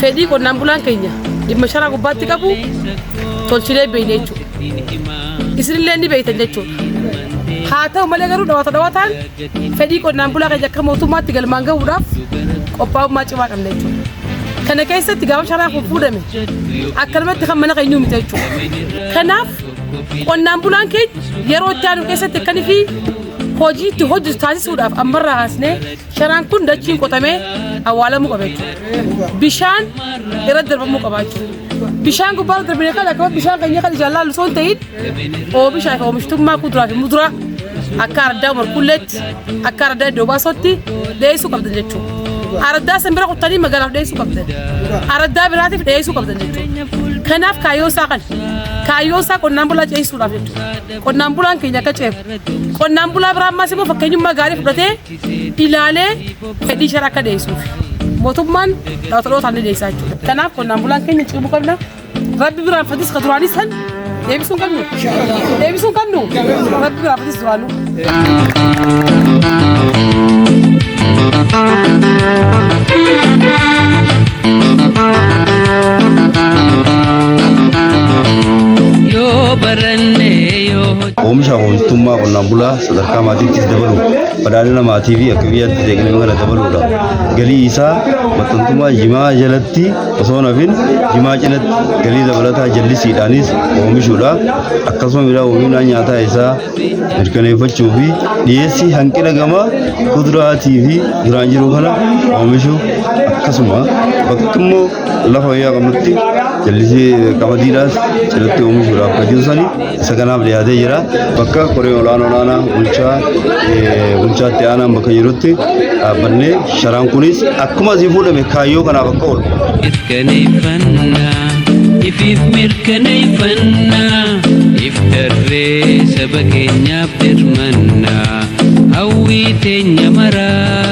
fedhii qonnaan bulaan keenya dhimma sharaa gubbaatti qabu tolchilee beeyne jechuudha. Isinillee ni beeytan jechuudha. Haa ta'u malee garuu dhawataan fedhii qonnaan bulaa keenya akka mootummaatti galmaan gahuudhaaf qophaa'ummaa cimaa qabna jechuudha. Kana keessatti gaafa sharaa kun fuudhame akkanumatti kan mana keenyuu miti jechuudha. Kanaaf qonnaan bulaan keenya yeroo itti aanu keessatti akkanii fi hojii itti hojjetu taasisuudhaaf ammarraa haasnee sharaan kun dachiin qotamee awwaalamuu qaba jechuudha. Bishaan irratti darbamuu qaba jechuudha. Bishaan gubbaa darbine kan akka bishaan keenya kan jaallallu osoo hin ta'in oomisha fi oomishtummaa kuduraa fi muduraa akka ardaa marqulleetti akka ardaa iddoo baasotti dhiyeessuu qabdan jechuudha. Ardaa sanbira qottanii magaalaaf dhiyeessuu qabdan. Ardaa biraatiif dhiyeessuu qabdan jechuudha. Kanaaf kaayyoo isaa qonnaan bulaa ceesisuudhaaf jechuudha. Qonnaan bulaan keenya akka ceefu. Qonnaan bulaa biraa ammas immoo fakkeenyummaa gaarii fudhatee ilaalee fedhii sharaa akka dhiyeessuuf. Mootummaan dhawatadhootaan ni dhiyeessaa jechuudha. Kanaaf qonnaan bulaan keenya cimuu qabna. Rabbi biraan fatis ka duraanis san deebisuu qabnu. Rabbi biraan fatis duraanuu. Oomisha oomishtummaa qonnaan bulaa sadarkaa maatiittis dabalu badhaadhina maatii fi akka biyyaatti deeggarame kana dabaluudha. Galii isaa maxxantummaa jimaa jalatti osoo nafin jimaa cinatti galii dabalataa jallisiidhaanis oomishuudha. Akkasuma midhaan oomishaa nyaataa isaa mirkaneeffachuu fi dhiyeessii hanqina gama kuduraatii fi duraan jiru kana oomishuu akkasuma bakka immoo lafa wayyaa qabnutti jallisii qamadiidhaas cinatti oomishuudhaaf kan jiru sani isa kanaaf dhiyaatee jira. Bakka koree olaanaa bulchaatti aanaan bakka jirutti dhaabbannee sharaan kunis akkuma asii fuudhame kaayyoo kanaaf akka oolu. Ifiif mirkaneeffannaa iftarree saba keenyaaf dirmannaa hawwii teenya maraa.